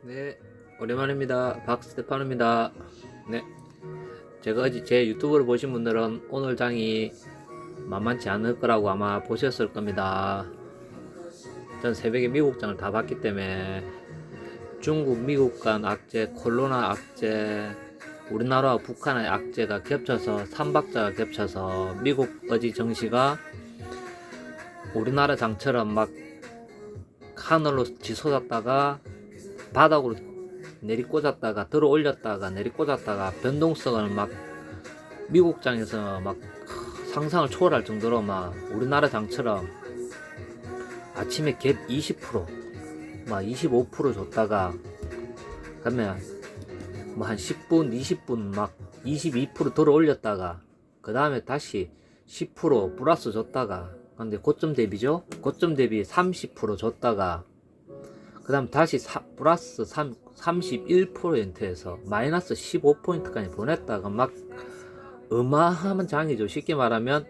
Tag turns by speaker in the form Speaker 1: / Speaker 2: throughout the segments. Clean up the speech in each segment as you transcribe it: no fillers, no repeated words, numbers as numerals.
Speaker 1: 네, 오랜만입니다. 박스테파노입니다. 네, 제가 어제 제 유튜브를 보신 분들은 오늘 장이 만만치 않을 거라고 아마 보셨을 겁니다. 전 새벽에 미국 장을 다 봤기 때문에 중국, 미국 간 악재, 코로나 악재, 우리나라와 북한의 악재가 겹쳐서 삼박자가 겹쳐서 미국 어지 정시가 우리나라 장처럼 막 하늘로 치솟았다가 바닥으로 내리꽂았다가 들어 올렸다가 내리꽂았다가 변동성을 막 미국장에서 막 상상을 초월할 정도로 막 우리나라 장처럼 아침에 갭 20%막 25% 줬다가 그러면 뭐 한 10분 20분 막 22% 들어 올렸다가 그 다음에 다시 10% 플러스 줬다가 근데 고점 대비죠, 고점 대비 30% 줬다가 그 다음 다시 플러스 31%에서 마이너스 15포인트까지 보냈다가 막 어마어마한 장이죠. 쉽게 말하면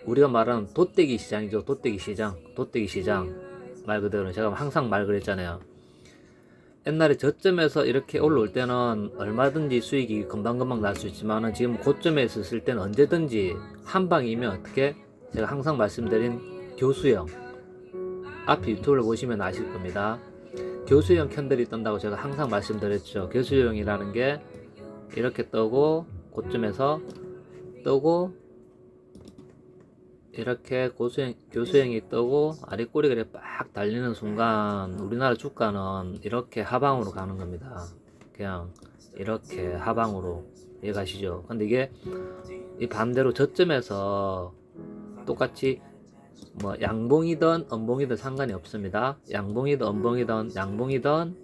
Speaker 1: 우리가 말하는 돗대기 시장이죠. 돗대기 시장, 돗대기 시장 말 그대로 제가 항상 말 그랬잖아요. 옛날에 저점에서 이렇게 올라올 때는 얼마든지 수익이 금방금방 날 수 있지만 지금 고점에 있을 때는 언제든지 한 방이면 어떻게, 제가 항상 말씀드린 교수형 앞에 유튜브를 보시면 아실 겁니다. 교수형 캔들이 뜬다고 제가 항상 말씀드렸죠. 교수형이라는 게 이렇게 뜨고 고점에서 뜨고 이렇게 교수형이 뜨고 아래 꼬리가 빡 달리는 순간 우리나라 주가는 이렇게 하방으로 가는 겁니다. 그냥 이렇게 하방으로 이해가시죠? 근데 이게 이 반대로 저점에서 똑같이 뭐 양봉이든 음봉이든 상관이 없습니다. 양봉이든 음봉이든 양봉이든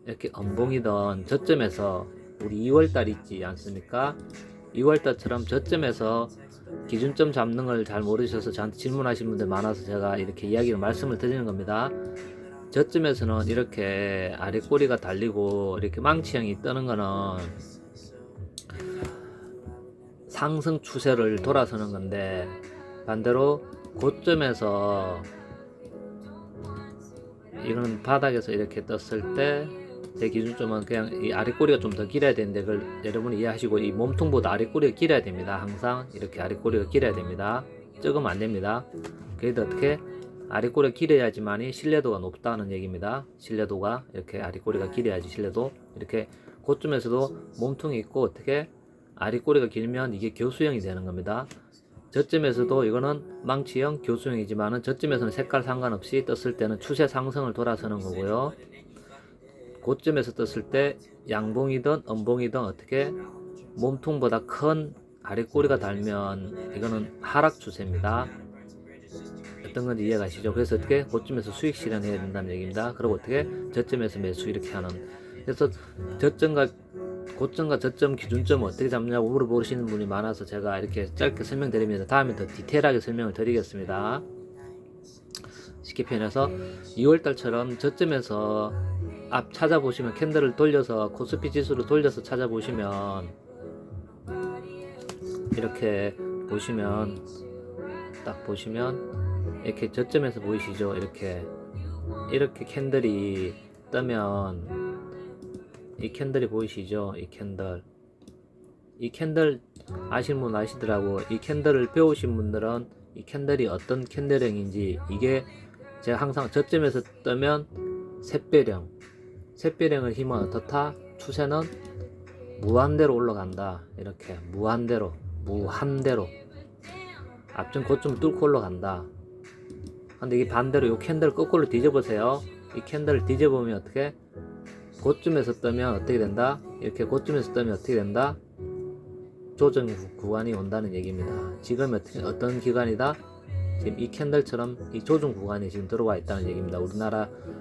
Speaker 1: 이렇게 음봉이든 저점에서 우리 2월달 있지 않습니까? 2월달처럼 저점에서 기준점 잡는 걸 잘 모르셔서 저한테 질문하신 분들 많아서 제가 이렇게 이야기를 말씀을 드리는 겁니다. 저점에서는 이렇게 아래 꼬리가 달리고 이렇게 망치형이 뜨는 거는 상승 추세를 돌아서는 건데, 반대로 고점에서 이거는 바닥에서 이렇게 떴을 때 제 기준점은 그냥 이 아랫꼬리가 좀 더 길어야 되는데 그걸 여러분이 이해하시고, 이 몸통보다 아랫꼬리가 길어야 됩니다. 항상 이렇게 아랫꼬리가 길어야 됩니다. 적으면 안 됩니다. 그래도 어떻게 아랫꼬리가 길어야지만이 신뢰도가 높다는 얘기입니다. 신뢰도가 이렇게 아랫꼬리가 길어야지 신뢰도. 이렇게 고점에서도 몸통이 있고 어떻게 아랫꼬리가 길면 이게 교수형이 되는 겁니다. 저점에서도 이거는 망치형 교수형이지만은 저점에서는 색깔 상관없이 떴을 때는 추세 상승을 돌아서는 거고요. 고점에서 떴을 때 양봉이든 음봉이든 어떻게 몸통보다 큰 아랫꼬리가 달면 이거는 하락 추세입니다. 어떤 건지 이해가시죠? 그래서 어떻게 고점에서 수익 실현해야 된다는 얘기입니다. 그리고 어떻게 저점에서 매수 이렇게 하는. 그래서 고점과 저점 기준점을 어떻게 잡냐고 물어보시는 분이 많아서 제가 이렇게 짧게 설명드립니다. 다음에 더 디테일하게 설명을 드리겠습니다. 쉽게 표현해서 2월달처럼 저점에서 앞 찾아보시면 캔들을 돌려서 코스피 지수를 돌려서 찾아보시면 이렇게 보시면 딱 보시면 이렇게 저점에서 보이시죠? 이렇게 캔들이 뜨면 이 캔들이 보이시죠? 이 캔들 아시는 분 아시더라고. 이 캔들을 배우신 분들은 이 캔들이 어떤 캔들형인지, 이게 제가 항상 저점에서 뜨면 샛별형의 힘은 어떻다? 추세는 무한대로 올라간다. 이렇게 무한대로 앞전 고점을 뚫고 올라간다. 근데 이게 반대로 이 캔들을 거꾸로 뒤져보세요. 이 캔들을 뒤져보면 어떻게 고점에서 뜨면 어떻게 된다? 이렇게 고점에서 뜨면 어떻게 된다? 조정 구간이 온다는 얘기입니다. 지금 어떤 기간이다? 지금 이 캔들처럼 이 조정 구간이 지금 들어와 있다는 얘기입니다.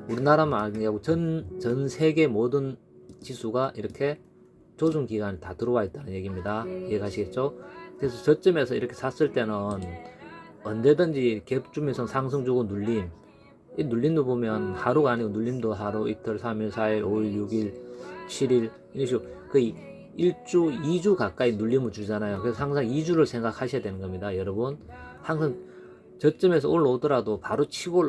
Speaker 1: 우리나라만 아니고 전 세계 모든 지수가 이렇게 조정 기간이 다 들어와 있다는 얘기입니다. 이해가시겠죠? 그래서 저점에서 이렇게 샀을 때는 언제든지 갭주면서 상승 주고 눌림, 이 눌림도 보면 하루가 아니고 눌림도 하루, 이틀, 3일, 4일, 5일, 6일, 7일 이런 식으로 거의 1주, 2주 가까이 눌림을 주잖아요. 그래서 항상 2주를 생각하셔야 되는 겁니다. 여러분 항상 저점에서 올라오더라도 바로 치고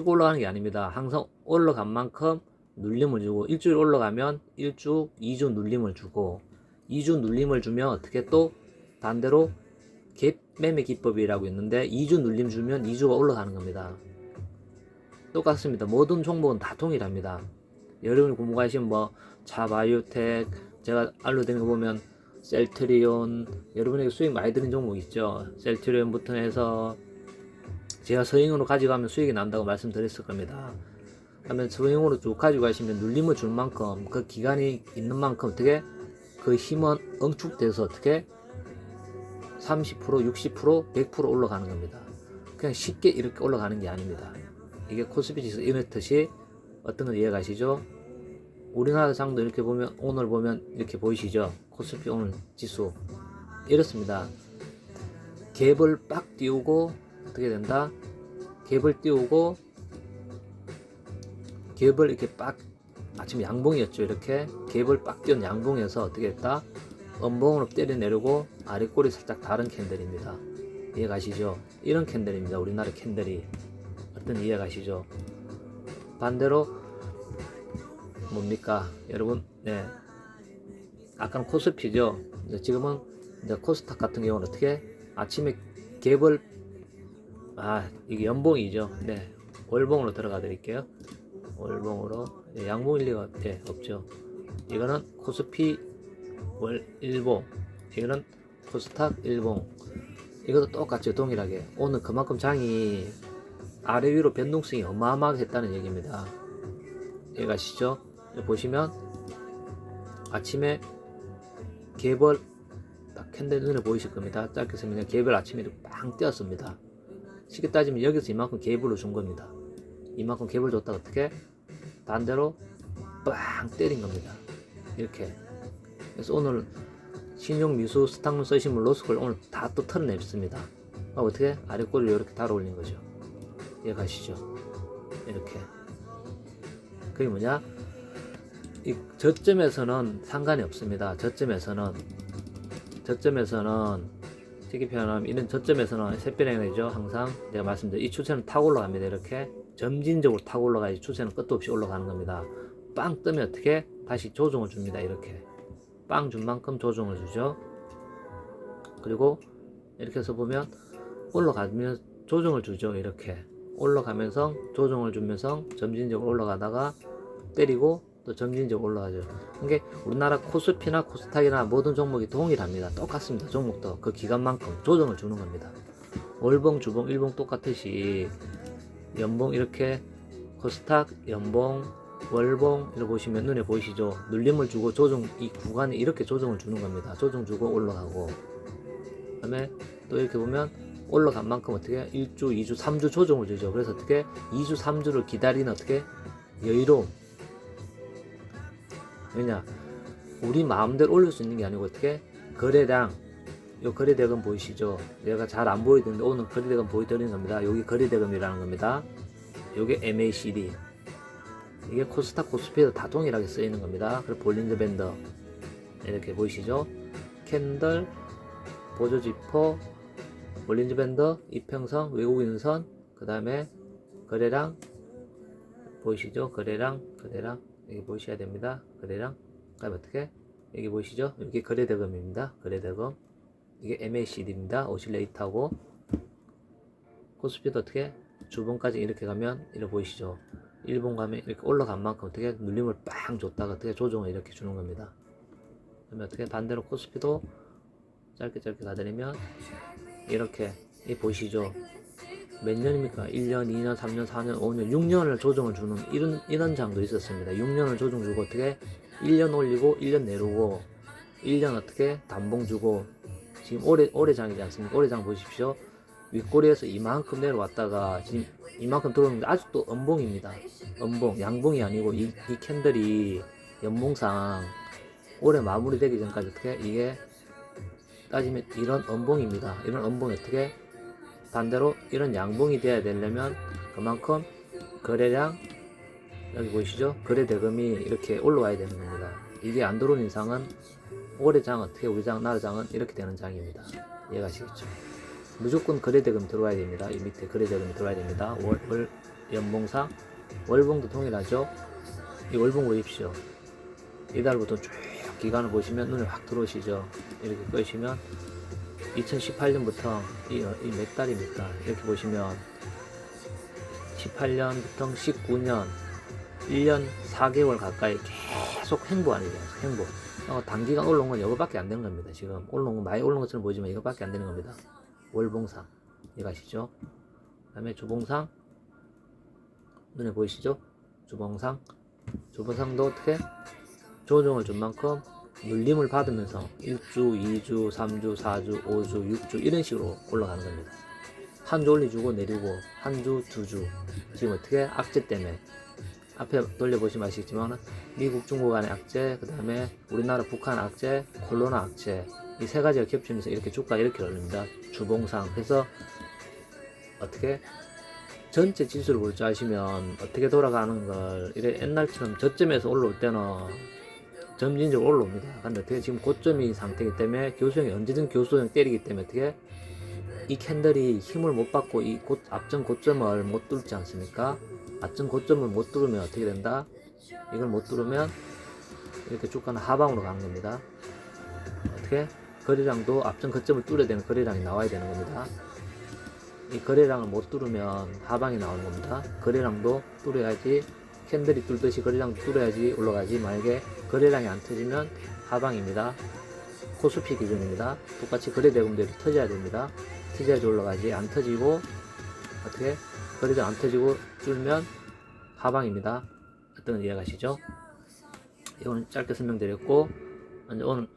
Speaker 1: 올라가는 게 아닙니다. 항상 올라간 만큼 눌림을 주고, 일주일 올라가면 1주, 2주 눌림을 주고, 2주 눌림을 주면 어떻게 또 반대로 갭 매매 기법이라고 있는데 2주 눌림 주면 2주가 올라가는 겁니다. 똑같습니다. 모든 종목은 다 동일합니다. 여러분이 궁금하시면 뭐 차바이오텍, 제가 알려드린 거 보면 셀트리온, 여러분에게 수익 많이 드는 종목 있죠. 셀트리온부터 해서 제가 서행으로 가져가면 수익이 난다고 말씀드렸을 겁니다. 그러면 서행으로 쭉 가지고 가시면 눌림을 줄 만큼, 그 기간이 있는 만큼 어떻게 그 힘은 응축돼서 어떻게 30%, 60%, 100% 올라가는 겁니다. 그냥 쉽게 이렇게 올라가는 게 아닙니다. 이게 코스피 지수 이렇듯이 어떤 걸 이해가시죠? 우리나라 장도 이렇게 보면, 오늘 보면 이렇게 보이시죠? 코스피 오늘 지수 이렇습니다. 갭을 빡 띄우고 어떻게 된다? 갭을 띄우고 갭을 이렇게 빡, 아침 양봉이었죠. 이렇게 갭을 빡 띄운 양봉에서 어떻게 했다? 음봉으로 때려내리고 아래 꼬리 살짝 다른 캔들입니다. 이해가시죠? 이런 캔들입니다. 우리나라 캔들이 어떤 이해가시죠? 반대로 뭡니까 여러분? 네, 아까는 코스피죠. 지금은 이제 코스닥 같은 경우는 어떻게 아침에 갭을, 이게 연봉이죠. 네, 월봉으로 들어가 드릴게요. 월봉으로 양봉일 리가 없죠. 이거는 코스피 월 일봉, 이거는 코스닥 일봉. 이것도 똑같죠. 동일하게 오늘 그만큼 장이 아래 위로 변동성이 어마어마하게 했다는 얘기입니다. 이해가시죠? 보시면 아침에 갭을 딱 캔들 눈에 보이실 겁니다. 짧게 쓰면 갭을 아침에 빵 띄었습니다. 쉽게 따지면 여기서 이만큼 갭으로 준 겁니다. 이만큼 갭을 줬다가 어떻게 반대로 빵 때린 겁니다. 이렇게. 그래서 오늘 신용 미수 스탁문 쓰신 분 로스콜 오늘 다 또 털어냈습니다. 어떻게 아래 꼬리를 이렇게 달아 올린 거죠. 이해가시죠? 이렇게. 그게 뭐냐? 이 저점에서는 상관이 없습니다. 저점에서는 쉽게 표현하면 이런 저점에서는 샛별행이죠. 항상 제가 말씀드린 이 추세는 타고 올라갑니다. 이렇게 점진적으로 타고 올라가야지 추세는 끝도 없이 올라가는 겁니다. 빵 뜨면 어떻게 다시 조정을 줍니다. 이렇게 빵 준 만큼 조정을 주죠. 그리고 이렇게 해서 보면 올라가면 조정을 주죠. 이렇게 올라가면서 조정을 주면서 점진적으로 올라가다가 때리고 또 점진적으로 올라가죠. 이게 우리나라 코스피나 코스닥이나 모든 종목이 동일합니다. 똑같습니다. 종목도 그 기간만큼 조정을 주는 겁니다. 월봉, 주봉, 일봉 똑같듯이 연봉 이렇게 코스닥, 연봉, 월봉 이렇게 보시면 눈에 보이시죠? 눌림을 주고 조정, 이 구간에 이렇게 조정을 주는 겁니다. 조정 주고 올라가고, 그 다음에 또 이렇게 보면 올라간 만큼 어떻게 1주, 2주, 3주 조정을 주죠. 그래서 어떻게 2주, 3주를 기다리는 어떻게 여유로움. 왜냐, 우리 마음대로 올릴 수 있는 게 아니고 어떻게 거래량, 요 거래대금 보이시죠? 내가 잘 안 보이던데 오늘 거래대금 보여드리는 겁니다. 여기 거래대금이라는 겁니다. 요게 MACD. 이게 코스닥, 코스피에도 다 동일하게 쓰이는 겁니다. 그리고 볼린저 밴드 이렇게 보이시죠? 캔들, 보조지표, 볼린저 밴드, 이평선, 외국인선, 그 다음에 거래량 보이시죠? 거래량 여기 보셔야 됩니다. 거래량. 그다음에 어떻게 여기 보이시죠? 여기 거래대금입니다. 거래대금. 이게 MACD입니다. 오실레이터하고 코스피도 어떻게 주봉까지 이렇게 가면 이렇게 보이시죠? 일본 가면 이렇게 올라간 만큼 어떻게 눌림을 빵 줬다가 어떻게 조정을 이렇게 주는 겁니다. 그러면 어떻게 반대로 코스피도 짧게 가드리면 이렇게 이 보이시죠? 몇 년입니까? 1년, 2년, 3년, 4년, 5년, 6년을 조정을 주는 이런 장도 있었습니다. 6년을 조정 주고 어떻게 1년 올리고 1년 내리고 1년 어떻게 단봉 주고 지금 올해 장이지 않습니까? 올해 장 보십시오. 윗꼬리에서 이만큼 내려왔다가 지금 이만큼 들어오는데 아직도 음봉입니다. 음봉, 양봉이 아니고 이 캔들이 연봉상 올해 마무리되기 전까지 어떻게 이게 따지면 이런 음봉입니다. 이런 음봉이 어떻게 반대로 이런 양봉이 돼야 되려면 그만큼 거래량 여기 보이시죠? 거래 대금이 이렇게 올라와야 되는 겁니다. 이게 안 들어오는 이상은 올해 장 어떻게 우리 장 나라 장은 이렇게 되는 장입니다. 이해가시겠죠? 무조건 거래 대금 들어와야 됩니다. 이 밑에 거래 대금이 들어와야 됩니다. 월 연봉상 월봉도 동일하죠. 이 월봉 보십시오. 이달부터 쭉 기간을 보시면 눈에 확 들어오시죠. 이렇게 끄시면 2018년부터 이 몇 달입니까? 이렇게 보시면 18년부터 19년 1년 4개월 가까이 계속 횡보하는 거예요. 횡보. 단기간 올라온 건 이거밖에 안 되는 겁니다. 지금 올라온 건 많이 올라온 것처럼 보이지만 이거밖에 안 되는 겁니다. 월봉상 이거 아시죠? 그 다음에 주봉상 눈에 보이시죠? 주봉상도 어떻게 조정을 준 만큼 눌림을 받으면서 1주, 2주, 3주, 4주, 5주, 6주 이런 식으로 올라가는 겁니다. 한 주 올려주고 내리고 한 주, 두 주. 지금 어떻게 악재 때문에 앞에 돌려보시면 아시겠지만 미국, 중국 간의 악재, 그 다음에 우리나라, 북한 악재, 코로나 악재 이 세 가지가 겹치면서 이렇게 주가 이렇게 올립니다. 주봉상. 그래서 어떻게 전체 지수를 볼 줄 아시면 어떻게 돌아가는 걸 이래 옛날처럼 저점에서 올라올 때는 점진적으로 올라옵니다. 근데 어떻게 지금 고점인 상태이기 때문에 교수형이 언제든 교수형 때리기 때문에 어떻게 이 캔들이 힘을 못 받고 이 앞전 고점을 못 뚫지 않습니까? 앞전 고점을 못 뚫으면 어떻게 된다? 이걸 못 뚫으면 이렇게 주가는 하방으로 가는 겁니다. 어떻게? 거래량도 앞전 고점을 뚫어야 되는 거래량이 나와야 되는 겁니다. 이 거래량을 못 뚫으면 하방이 나오는 겁니다. 거래량도 뚫어야지 캔들이 뚫듯이 거래량도 뚫어야지 올라가지. 만약에 거래량이 안 터지면 하방입니다. 코스피 기준입니다. 똑같이 거래대금들이 터져야 됩니다. 터져야지 올라가지. 안 터지고 어떻게 거래량 안 터지고 뚫면 하방입니다. 어떤 건 이해가시죠? 이거는 짧게 설명드렸고 오늘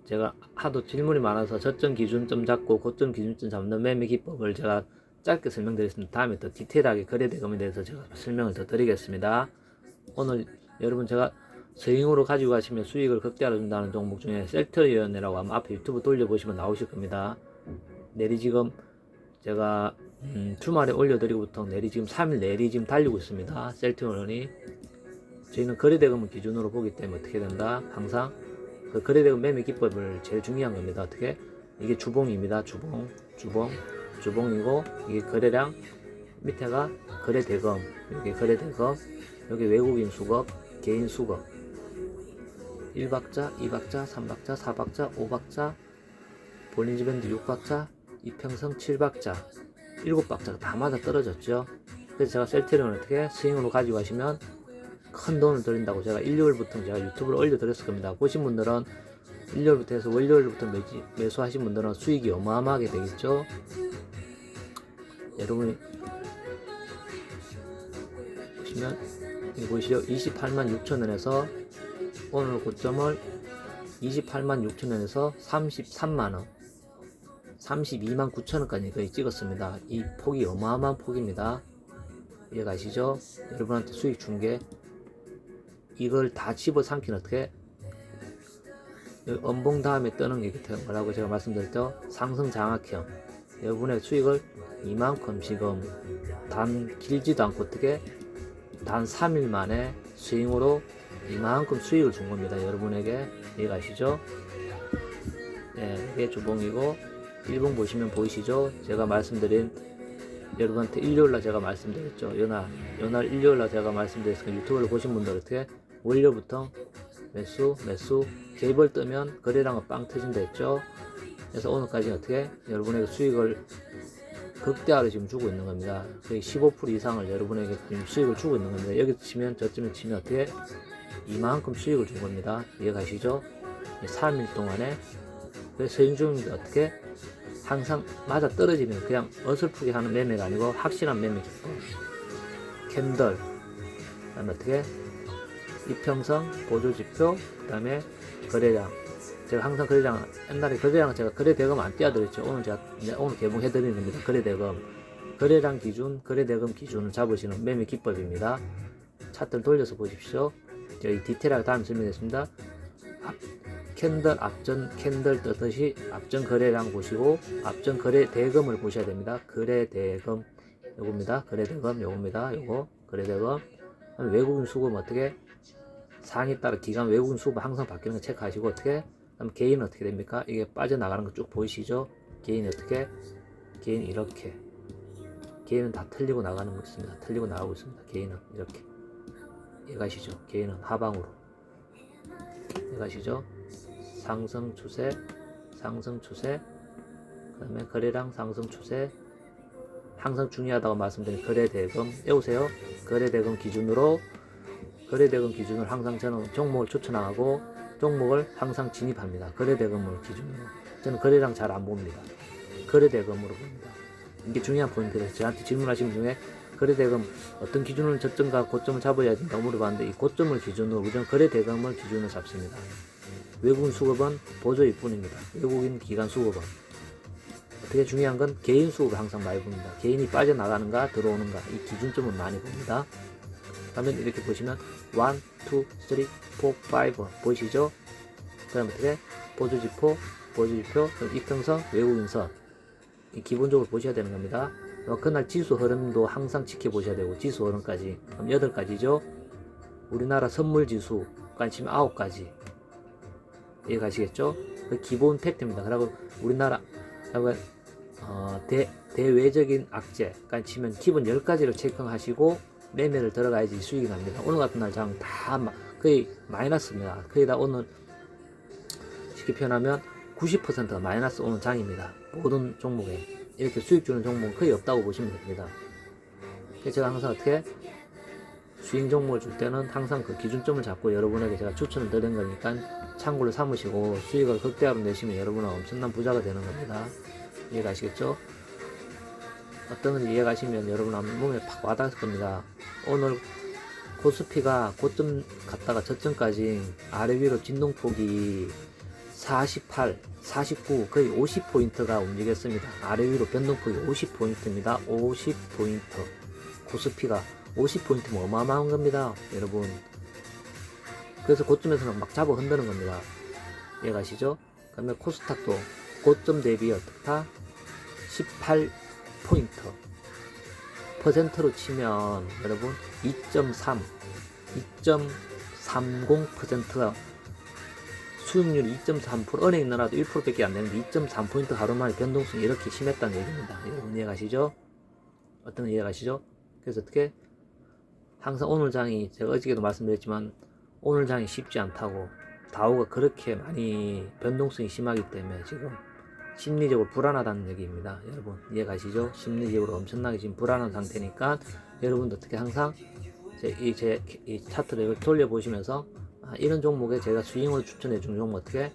Speaker 1: 제가 하도 질문이 많아서 저점 기준점 잡고 고점 기준점 잡는 매매 기법을 제가 짧게 설명드렸습니다. 다음에 더 디테일하게 거래대금에 대해서 제가 설명을 더 드리겠습니다. 오늘 여러분 제가 스윙으로 가지고 가시면 수익을 극대화해 준다는 종목 중에 셀트리온이라고 아마 앞에 유튜브 돌려보시면 나오실 겁니다. 내리 지금 제가 주말에 올려드리고부터 내리 지금 3일 내리 지금 달리고 있습니다. 셀트리온이 저희는 거래대금을 기준으로 보기 때문에 어떻게 된다? 항상 그 거래대금 매매 기법을 제일 중요한 겁니다. 어떻게? 이게 주봉입니다. 주봉이고 이게 거래량 밑에가 거래대금 여기 거래대금 여기 외국인 수급 개인 수급 1박자 2박자 3박자 4박자 5박자 볼린지 밴드 6박자 이평선 7박자 7박자가 다 맞아 떨어졌죠. 그래서 제가 셀트리온을 어떻게 스윙으로 가지고 가시면 큰 돈을 드린다고 제가 일요일부터 제가 유튜브를 올려드렸을 겁니다. 보신 분들은 일요일부터 해서 월요일부터 매수하신 분들은 수익이 어마어마하게 되겠죠. 여러분이 보시면 여기 보이시죠? 286,000원에서 오늘 고점을 286,000원에서 33만원 329,000원까지 거의 찍었습니다. 이 폭이 어마어마한 폭입니다. 이해가시죠? 여러분한테 수익 준 게 이걸 다 집어삼키는 어떻게 엄봉 다음에 뜨는 게 뭐라고 제가 말씀드렸죠? 상승 장악형. 여러분의 수익을 이만큼 지금 단 길지도 않고 어떻게 단 3일 만에 스윙으로 이만큼 수익을 준 겁니다. 여러분에게 이해가시죠? 네, 이게 주봉이고 일봉 보시면 보이시죠? 제가 말씀드린 여러분한테 일요일날 제가 말씀드렸죠. 요날 일요일날 제가 말씀드렸으니까 유튜브를 보신 분들 어떻게 월요일부터 매수 개입을 뜨면 거래량은 빵 터진다 했죠. 그래서 오늘까지 어떻게 여러분에게 수익을 극대화로 지금 주고 있는 겁니다. 거의 15% 이상을 여러분에게 지금 수익을 주고 있는 겁니다. 여기 치면 저쯤에 치면 어떻게 이만큼 수익을 준 겁니다. 이해가시죠? 3일 동안에 스윙 중인데 어떻게 항상 맞아 떨어지면 그냥 어설프게 하는 매매가 아니고 확실한 매매 기법. 캔들 그 다음에 어떻게 이평선 보조지표 그 다음에 거래량. 제가 항상 거래량 옛날에 거래량 제가 거래대금 안 띄워드렸죠. 오늘 제가 오늘 개봉해드리는 겁니다. 거래량 기준 거래대금 기준을 잡으시는 매매 기법입니다. 차트를 돌려서 보십시오. 저희 디테일하게 다음 설명했습니다. 캔들 앞전 캔들 뜨듯이 앞전 거래량 보시고 앞전 거래 대금을 보셔야 됩니다. 거래대금 요겁니다. 거래대금 요겁니다. 요거 거래대금 외국인 수급 어떻게 상에 따라 기간 외국인 수급 항상 바뀌는 거 체크하시고 어떻게 그다음 개인은 어떻게 됩니까? 이게 빠져나가는 거 쭉 보이시죠? 개인이 어떻게 개인 이렇게 개인은 다 틀리고 나가는 거 있습니다. 틀리고 나가고 있습니다. 개인은 이렇게 이해가시죠? 개인은 하방으로. 이해가시죠? 상승 추세, 상승 추세, 그 다음에 거래량 상승 추세. 항상 중요하다고 말씀드린 거래대금 외우세요. 거래대금 기준으로 항상 저는 종목을 추천하고 종목을 항상 진입합니다. 거래대금을 기준으로. 저는 거래량 잘 안 봅니다. 거래대금으로 봅니다. 이게 중요한 포인트예요. 저한테 질문하신 분 중에 거래대금 어떤 기준으로 저점과 고점을 잡아야 된다고 물어봤는데, 이 고점을 기준으로 우선 거래대금을 기준으로 잡습니다. 외국인 수급은 보조일 뿐입니다. 외국인 기관 수급은. 어떻게 중요한 건 개인 수급을 항상 많이 봅니다. 개인이 빠져나가는가 들어오는가 이 기준점을 많이 봅니다. 그러면 이렇게 보시면 1, 2, 3, 4, 5 보이시죠? 그 다음 어떻게 보조지표, 이평선, 외국인선 이 기본적으로 보셔야 되는 겁니다. 그날 지수 흐름도 항상 지켜보셔야 되고, 지수 흐름까지 그럼 8가지죠. 우리나라 선물지수까지 지금 9가지 이해가시겠죠? 그 기본 팩트입니다. 그리고 우리나라 대외적인 악재까지 치면 기본 10가지를 체크하시고 매매를 들어가야지 수익이 납니다. 오늘 같은 날 장 다 거의 마이너스입니다. 거의 다 오늘 쉽게 표현하면 90%가 마이너스 오는 장입니다. 모든 종목에 이렇게 수익 주는 종목은 거의 없다고 보시면 됩니다. 그래서 제가 항상 어떻게 수익 종목을 줄 때는 항상 그 기준점을 잡고 여러분에게 제가 추천을 드린 거니까 참고를 삼으시고 수익을 극대화로 내시면 여러분은 엄청난 부자가 되는 겁니다. 이해가시겠죠? 어떤 건 이해가시면 여러분 아마 몸에 팍 와닿을 겁니다. 오늘 코스피가 고점 갔다가 저점까지 아래 위로 진동폭이 48, 49 거의 50포인트가 움직였습니다. 아래 위로 변동폭이 50포인트입니다. 50포인트. 코스피가 50포인트면 어마어마한 겁니다, 여러분. 그래서 고점에서는 막 잡아 흔드는 겁니다. 이해가시죠? 그다음에 코스닥도 고점 대비 어떻다? 18포인트. 퍼센트로 치면 여러분 2.3, 2.30%가 수익률이 2.3%, 은행 넣어놔도 1%밖에 안 되는데 2.3포인트 하루 만에 변동성이 이렇게 심했다는 얘기입니다. 여러분 이해가시죠? 어떤 이해가시죠? 그래서 어떻게 항상 오늘 장이 제가 어저께도 말씀드렸지만 오늘 장이 쉽지 않다고, 다우가 그렇게 많이 변동성이 심하기 때문에 지금 심리적으로 불안하다는 얘기입니다. 여러분 이해가시죠? 심리적으로 엄청나게 지금 불안한 상태니까 여러분도 어떻게 항상 이 차트를 돌려보시면서 이런 종목에 제가 수익을 추천해 준 종목 어떻게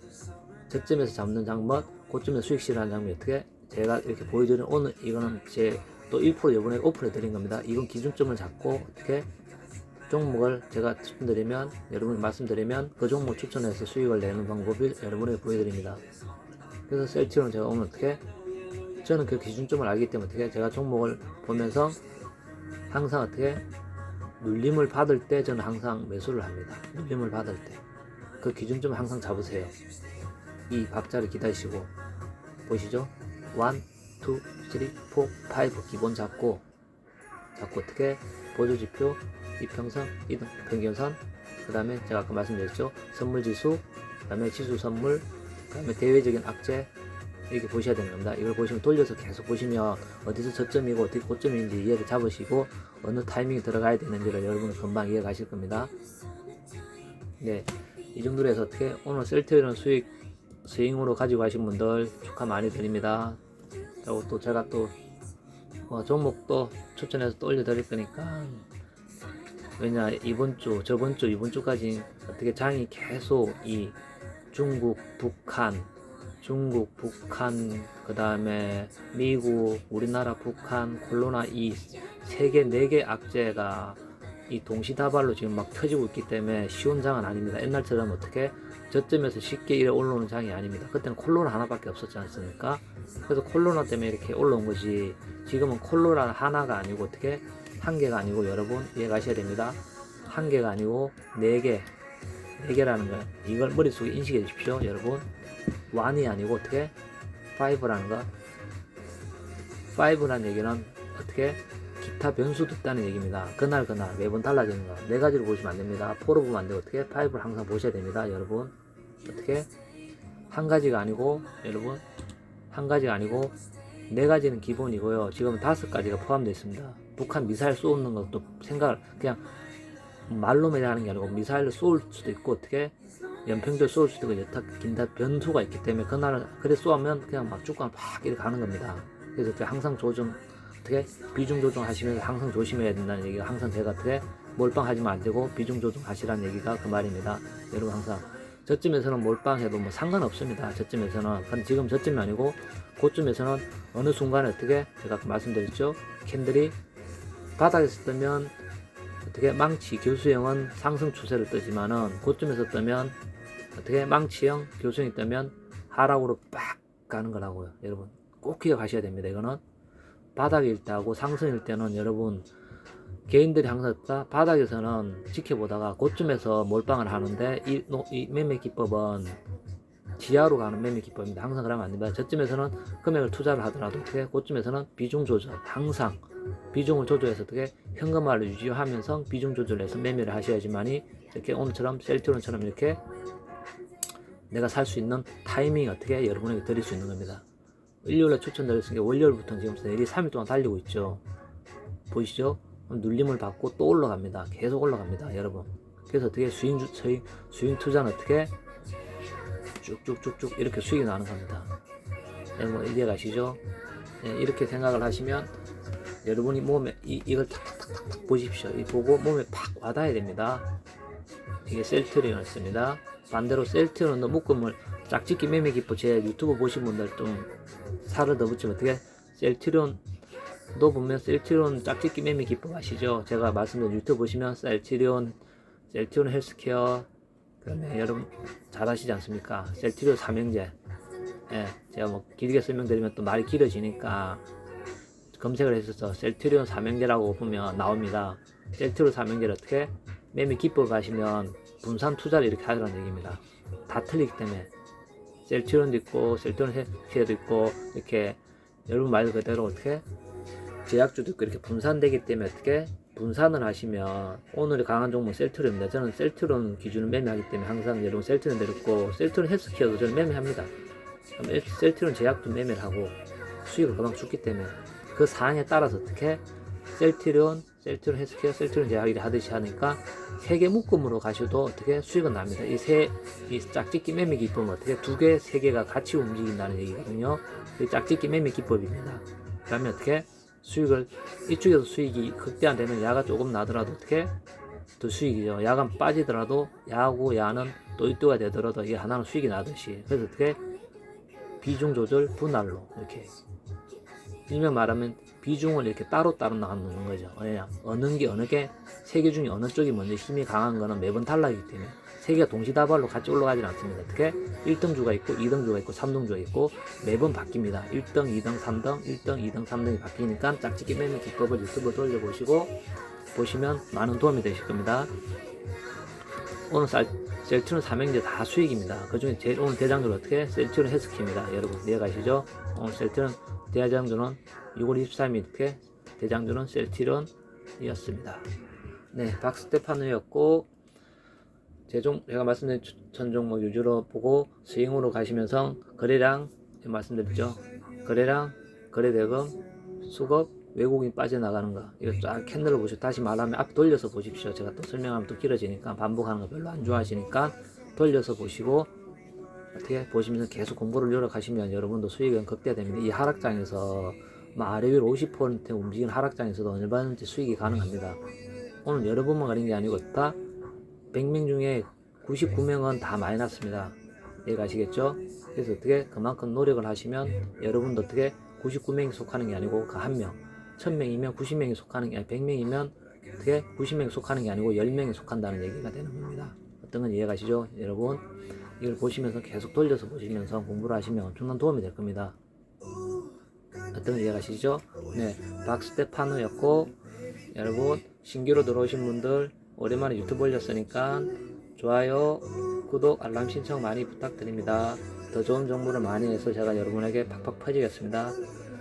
Speaker 1: 저점에서 잡는 장법, 고점에서 수익 실현하는 장면 어떻게 제가 이렇게 보여드린 오늘 이거는 제 또 1% 이번에 오픈해 드린 겁니다. 이건 기준점을 잡고 어떻게 종목을 제가 추천드리면 여러분이 말씀드리면 그 종목 추천해서 수익을 내는 방법을 여러분에게 보여드립니다. 그래서 셀티로는 제가 오늘 어떻게 저는 그 기준점을 알기 때문에 어떻게 제가 종목을 보면서 항상 어떻게 눌림을 받을 때 저는 항상 매수를 합니다. 눌림을 받을 때 그 기준점을 항상 잡으세요. 이 박자를 기다리시고 보시죠. 1, 2, 3, 4, 5 기본 잡고 어떻게 보조지표, 이평선, 이등 평균선, 그 다음에 제가 아까 말씀드렸죠. 선물지수, 그 다음에 지수선물, 그 다음에 대외적인 악재 이렇게 보셔야 되는 겁니다. 이걸 보시면 돌려서 계속 보시면 어디서 저점이고 어디 고점인지 이해를 잡으시고 어느 타이밍에 들어가야 되는지를 여러분은 금방 이해 가실 겁니다. 네, 이 정도로 해서 어떻게 오늘 셀트리온 수익 스윙으로 가지고 가신 분들 축하 많이 드립니다. 그리고 또 제가 또 종목도 추천해서 또 올려드릴 거니까, 왜냐 이번 주 이번 주까지 어떻게 장이 계속 이 중국, 북한, 그 다음에 미국, 우리나라, 북한, 코로나 이 세계 4개 악재가 이 동시다발로 지금 막 터지고 있기 때문에 쉬운 장은 아닙니다. 옛날처럼 어떻게 저점에서 쉽게 이래 올라오는 장이 아닙니다. 그때는 콜로나 하나밖에 없었지 않습니까? 그래서 콜로나 때문에 이렇게 올라온 거지, 지금은 콜로나 하나가 아니고 어떻게 한 개가 아니고 여러분 이해 가셔야 됩니다. 한 개가 아니고 4개라는 거예요. 이걸 머릿속에 인식해 주십시오. 여러분 1이 아니고 어떻게 5라는 거, 5라는 얘기는 어떻게 기타 변수도 있다는 얘기입니다. 그날 매번 달라지는 거 4가지로 보시면 안 됩니다. 4로 보면 안 되고 어떻게 5를 항상 보셔야 됩니다. 여러분 어떻게 한 가지가 아니고 여러분 한 가지가 아니고 4가지는 기본이고요. 지금은 5가지가 포함되어 있습니다. 북한 미사일 쏘는 것도 생각을 그냥 말로만 하는 게 아니고 미사일을 쏠 수도 있고 어떻게 연평도에 쏠 수도 있고 여타 긴다 변수가 있기 때문에 그날 그래 쏘면 그냥 막 쭉가 막 이렇게 가는 겁니다. 그래서 어떻게 항상 조정 어떻게 비중 조정하시면서 항상 조심해야 된다는 얘기가 항상 제가 어떻게 몰빵하지면 안 되고 비중 조정하시라는 얘기가 그 말입니다. 여러분 항상 저쯤에서는 몰빵해도 뭐 상관없습니다. 저쯤에서는 근데 지금 저쯤이 아니고 그쯤에서는 어느 순간에 어떻게 제가 말씀드렸죠. 캔들이 바닥에서 뜨면 어떻게 망치 교수형은 상승 추세를 뜨지만은 그쯤에서 뜨면 어떻게 망치형 교수형이 뜨면 하락으로 빡 가는 거라고요. 여러분 꼭 기억하셔야 됩니다. 이거는 바닥일 때하고 상승일 때는 여러분 개인들이 항상 바닥에서는 지켜보다가 그쯤에서 몰빵을 하는데 이 매매 기법은 지하로 가는 매매 기법입니다. 항상 그러면 안 됩니다. 저쯤에서는 금액을 투자를 하더라도 어떻게 그쯤에서는 비중 조절 항상 비중을 조절해서 어떻게 현금화를 유지하면서 비중 조절해서 매매를 하셔야지만이 이렇게 오늘처럼 셀트론처럼 이렇게 내가 살 수 있는 타이밍 어떻게 여러분에게 드릴 수 있는 겁니다. 일요일에 추천드렸으니까 월요일부터 지금 내일이 3일 동안 달리고 있죠. 보이시죠? 눌림을 받고 또 올라갑니다. 계속 올라갑니다. 여러분. 그래서 어떻게 수익 투자는 어떻게 쭉쭉쭉쭉 이렇게 수익이 나는 겁니다. 여러분 이해 가시죠? 네, 이렇게 생각을 하시면 여러분이 몸에 이걸 탁탁탁탁 보십시오. 이 보고 몸에 팍 와닿아야 됩니다. 이게 셀트리온이었습니다. 반대로 셀트리온도 묶음을 짝짓기 매매 기법 제 유튜브 보신 분들 좀 살을 더 붙이면 어떻게 셀트리온도 보면 셀트리온 짝짓기 매매 기법 아시죠? 제가 말씀드린 유튜브 보시면 셀트리온 헬스케어 그다음에 여러분 잘 아시지 않습니까? 셀트리온 삼형제 예, 제가 뭐 길게 설명드리면 또 말이 길어지니까 검색을 했었어. 셀트리온 삼형제라고 보면 나옵니다. 셀트리온 삼형제를 어떻게 매매 기법을 가시면 분산 투자를 이렇게 하라는 얘기입니다. 다 틀리기 때문에 셀트리온도 있고 셀트리온 헬스케어도 있고 이렇게 여러분 말 그대로 어떻게 제약주도 있고 이렇게 분산되기 때문에 어떻게 분산을 하시면 오늘의 강한 종목 셀트리온입니다. 저는 셀트리온 기준을 매매하기 때문에 항상 여러분 셀트리온 내렸고 셀트리온 헬스케어도 저는 매매합니다. 셀트리온 제약도 매매를 하고 수익을 금방 죽기 때문에 그 사항에 따라서 어떻게 셀트리온 헬스케어, 셀트리온 제약을 하듯이 하니까 세 개 묶음으로 가셔도 어떻게 수익은 납니다. 이 짝짓기 매매 기법은 어떻게 두 개, 세 개가 같이 움직인다는 얘기거든요. 이 짝짓기 매매 기법입니다. 그러면 어떻게 수익을 이쪽에서 수익이 극대화되면 야가 조금 나더라도 어떻게 또 수익이죠. 야가 빠지더라도 야하고 야는 또 이또가 되더라도 이게 하나는 수익이 나듯이 그래서 어떻게 비중 조절 분할로 이렇게 일명 말하면 비중을 이렇게 따로따로 나누는 거죠. 어느 게 세 개 중에 어느 쪽이 먼저 힘이 강한 거는 매번 달라지기 때문에 세 개가 동시다발로 같이 올라가진 않습니다. 어떻게 1등주가 있고 2등주가 있고 3등주가 있고 매번 바뀝니다. 1등, 2등, 3등, 1등, 2등, 3등이 바뀌니까 짝짓기 매매 기법을 유튜브 돌려보시고 보시면 많은 도움이 되실 겁니다. 오늘 셀트리온 삼형제 다 수익입니다. 그 중에 제일 오늘 대장주는 어떻게 셀트리온 헬스케어입니다. 여러분 이해가시죠? 오늘 셀트리온 대장주는 6월 23일 이렇게 대장주는 셀트리온이었습니다. 네, 박스테파노였고 제가 말씀드린 전 종목 유주로 보고 스윙으로 가시면서 거래량 말씀드렸죠. 거래량, 거래대금, 수급, 외국인 빠져나가는 거 이거 쫙 캔들을 보시고 다시 말하면 앞 돌려서 보십시오. 제가 또 설명하면 또 길어지니까 반복하는 거 별로 안 좋아하시니까 돌려서 보시고 어떻게 보시면서 계속 공부를 노력하시면 여러분도 수익은 극대화됩니다. 이 하락장에서 아래 위로 50% 움직이는 하락장에서도 얼마든지 수익이 가능합니다. 오늘 여러분만 그런 게 아니고 다 100명 중에 99명은 다 마이너스입니다. 이해가시겠죠? 그래서 어떻게 그만큼 노력을 하시면 여러분도 어떻게 99명이 속하는 게 아니고 그 한 명 1000명이면 90명이 속하는 게 아니고 100명이면 어떻게 90명이 속하는 게 아니고 10명이 속한다는 얘기가 되는 겁니다. 어떤 건 이해가시죠? 여러분 이걸 보시면서 계속 돌려서 보시면서 공부를 하시면 엄청난 도움이 될 겁니다. 어떤 건 이해가시죠? 네, 박스테파노였고 여러분 신규로 들어오신 분들 오랜만에 유튜브 올렸으니까 좋아요, 구독, 알람 신청 많이 부탁드립니다. 더 좋은 정보를 많이 해서 제가 여러분에게 팍팍 퍼지겠습니다.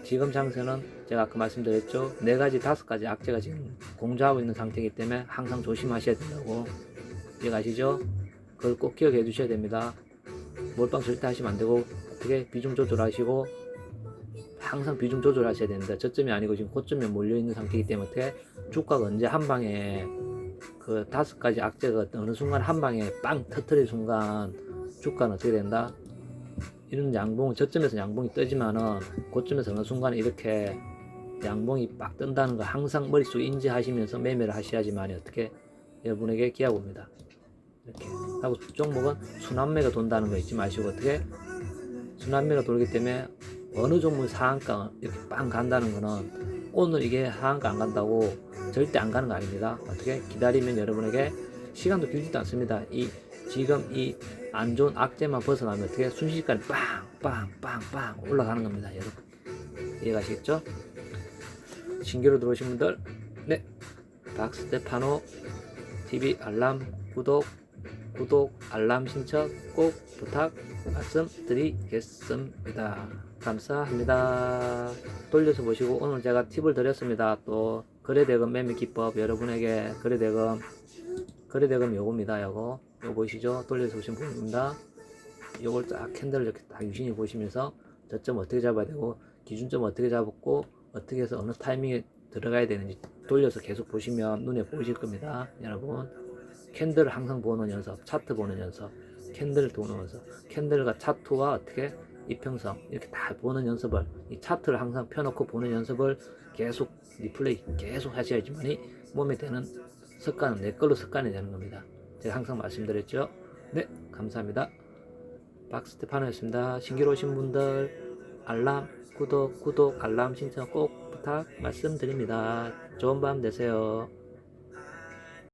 Speaker 1: 지금 장세는 제가 아까 말씀드렸죠. 4가지, 5가지 악재가 지금 공조하고 있는 상태이기 때문에 항상 조심하셔야 된다고. 이해가시죠? 그걸 꼭 기억해 주셔야 됩니다. 몰빵 절대 하시면 안 되고 어떻게 비중 조절하시고 항상 비중 조절하셔야 됩니다. 저점이 아니고 지금 고점에 몰려 있는 상태이기 때문에 어떻게 주가가 언제 한 방에 그 5가지 악재가 어느 순간 한 방에 빵 터트릴 순간 주가는 어떻게 된다? 이런 양봉, 저점에서 양봉이 뜨지만은 고점에서 어느 순간 이렇게 양봉이 빡 뜬다는 거 항상 머릿속에 인지하시면서 매매를 하셔야지만 어떻게 여러분에게 기약 옵니다. 이렇게 하고 종목은 순환매가 돈다는 거 잊지 마시고 어떻게 순환매가 돌기 때문에 어느 종목이 상한가 이렇게 빵 간다는 거는 오늘 이게 하한가 안 간다고 절대 안 가는 거 아닙니다. 어떻게 기다리면 여러분에게 시간도 길지도 않습니다. 지금 이 안 좋은 악재만 벗어나면 어떻게 순식간에 빵빵빵빵 올라가는 겁니다. 여러분 이해가시겠죠? 신규로 들어오신 분들 네 박스테파노 TV 알람 구독 알람 신청 꼭 부탁 말씀드리겠습니다. 감사합니다. 돌려서 보시고 오늘 제가 팁을 드렸습니다. 또 거래대금 매매 기법 여러분에게 거래대금 요겁니다. 요거 보이시죠? 돌려서 보시면 보입니다. 요걸 딱 캔들을 이렇게 딱 유심히 보시면서 저점 어떻게 잡아야 되고 기준점 어떻게 잡았고 어떻게 해서 어느 타이밍에 들어가야 되는지 돌려서 계속 보시면 눈에 보이실 겁니다. 여러분 캔들을 항상 보는 연습, 차트 보는 연습, 캔들을 보는 연습, 캔들과 차트와 어떻게 이평선 이렇게 다 보는 연습을 이 차트를 항상 펴놓고 보는 연습을 계속 리플레이 계속 하셔야지만이 몸에 되는 습관은 내 걸로 습관이 되는 겁니다. 제가 항상 말씀드렸죠. 네, 감사합니다. 박스테파노였습니다. 신기로 오신 분들 알람, 구독, 알람 신청 꼭 부탁 말씀드립니다. 좋은 밤 되세요.